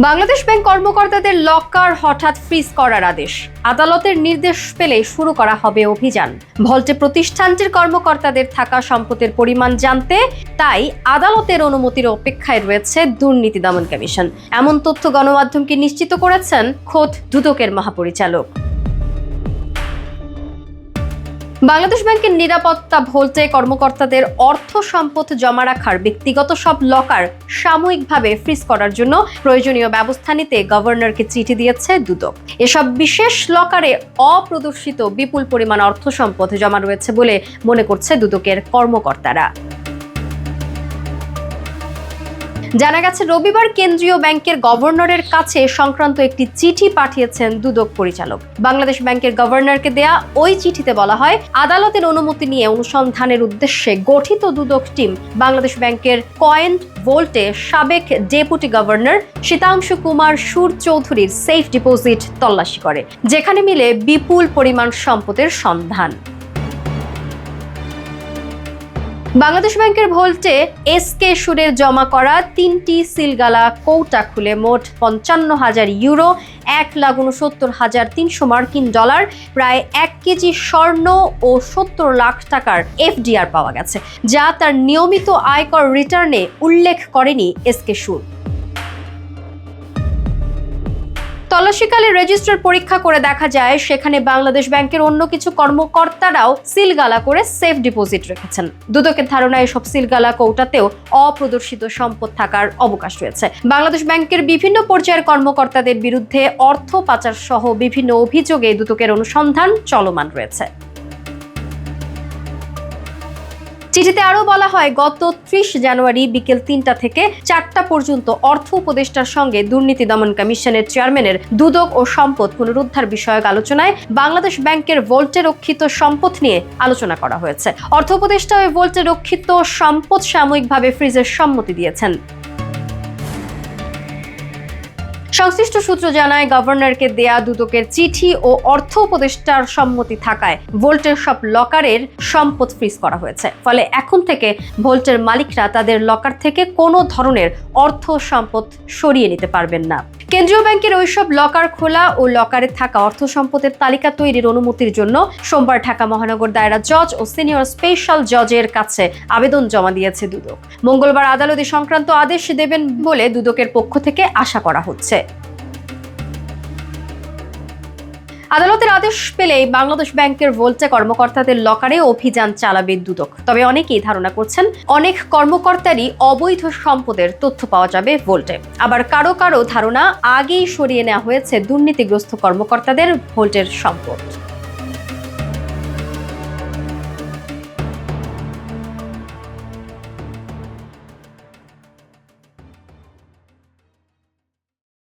Bangladesh bank কর্মকর্তাদের locker হঠাৎ fridge করার আদেশ। আদালতের নির্দেশ পেলে শুরু করা হবে অভিযান। ভল্টে প্রতিষ্ঠানটির কর্মকর্তাদের থাকা সম্পদের পরিমাণ জানতে তাই আদালতের অনুমতির অপেক্ষায় রয়েছে দুর্নীতি দমন কমিশন। এমন তথ্য গণমাধ্যমকে নিশ্চিত করেছেন খোদ দুদকের মহাপরিচালক। বাংলাদেশ ব্যাংকের নিরাপত্তা ভল্টে কর্মকর্তাদের অর্থ সম্পদ জমা রাখার ব্যক্তিগত সব লকার সাময়িকভাবে ফ্রিজ করার জন্য প্রয়োজনীয় ব্যবস্থা নিতে গভর্নরকে চিঠি দিয়েছে দুদক। এসব বিশেষ লকারে অপ্রদর্শিত বিপুল পরিমাণ অর্থ সম্পদ জমা রয়েছে বলে মনে করছে দুদকের কর্মকর্তারা। জানা গেছে, রবিবার কেন্দ্রীয় ব্যাংকের গভর্নরের কাছে সংক্রান্ত একটি চিঠি পাঠিয়েছেন দুদক পরিচালক। বাংলাদেশ ব্যাংকের গভর্নরকে দেয়া ওই চিঠিতে বলা হয়, আদালতের অনুমতি নিয়ে অনুসন্ধানের উদ্দেশ্যে গঠিত দুদক টিম বাংলাদেশ ব্যাংকের কয়েন্ট ভল্টে সাবেক ডেপুটি গভর্নর শীতাংশু কুমার সুর চৌধুরীর সেফ ডিপোজিট তল্লাশি করে, যেখানে মিলে বিপুল পরিমাণ সম্পদের সন্ধান। বাংলাদেশ ব্যাংকের ভল্টে এসকে সুরের জমা করা 3টি সিলগালা কৌটা খুলে মোট 55,000 ইউরো, 1,69,300 মার্কিন ডলার, প্রায় 1 কেজি স্বর্ণ ও 70 লাখ টাকার এফডিআর পাওয়া গেছে, যা তার নিয়মিত আয়কর রিটার্নে উল্লেখ করেনি এসকে সুর। তল্লাশিকালে রেজিস্টার পরীক্ষা করে দেখা যায়, সেখানে বাংলাদেশ ব্যাংকের অন্য কিছু কর্মকর্তারাও সিলগালা করে সেফ ডিপোজিট রেখেছেন। দুদকের ধারণা, এসব সিলগালা কৌটাতেও অপ্রদর্শিত সম্পদ থাকার অবকাশ রয়েছে। বাংলাদেশ ব্যাংকের বিভিন্ন পর্যায়ের কর্মকর্তাদের বিরুদ্ধে অর্থ পাচার সহ বিভিন্ন অভিযোগে দুদকের অনুসন্ধান চলমান রয়েছে। চিঠিতে আরও বলা হয়, গত 30 জানুয়ারি বিকেল 3টা থেকে 4টা পর্যন্ত অর্থ উপদেষ্টার সঙ্গে দুর্নীতি দমন কমিশনের চেয়ারম্যানের দুদক ও সম্পদ পুনরুদ্ধার বিষয়ক আলোচনায় বাংলাদেশ ব্যাংকের ভল্টে রক্ষিত সম্পদ নিয়ে আলোচনা করা হয়েছে। অর্থ উপদেষ্টা ওই ভল্টে রক্ষিত সম্পদ সাময়িকভাবে ফ্রিজের সম্মতি দিয়েছেন। সংশ্লিষ্ট সূত্র জানায়, গভর্নরকে দেয়া দুদকের চিঠি ও অর্থ উপদেষ্টার সম্মতি থাকায় ভল্টের সব লকারের সম্পদ ফ্রিজ করা হয়েছে। ফলে এখন থেকে ভল্টের মালিকরা তাদের লকার থেকে কোনো ধরনের অর্থ সম্পদ সরিয়ে নিতে পারবেন না। কেন্দ্রীয় ব্যাংকের ওইসব লকার খোলা ও লকারে থাকা অর্থ সম্পদের তালিকা তৈরির অনুমতির জন্য সোমবার ঢাকা মহানগর দায়রা জজ ও সিনিয়র স্পেশাল জজের কাছে আবেদন জমা দিয়েছে দুদক। মঙ্গলবার আদালতে সংক্রান্ত আদেশ দেবেন বলে দুদকের পক্ষ থেকে আশা করা হচ্ছে। আদালতের আদেশ পেলেই বাংলাদেশ ব্যাংকের ভল্টে কর্মকর্তাদের লকারে অভিযান চালাবে দুদক। তবে অনেকেই ধারণা করছেন, অনেক কর্মকর্তারই অবৈধ সম্পদের তথ্য পাওয়া যাবে ভল্টে। আবার কারো কারো ধারণা, আগেই সরিয়ে নেওয়া হয়েছে দুর্নীতিগ্রস্ত কর্মকর্তাদের ভল্টের সম্পদ।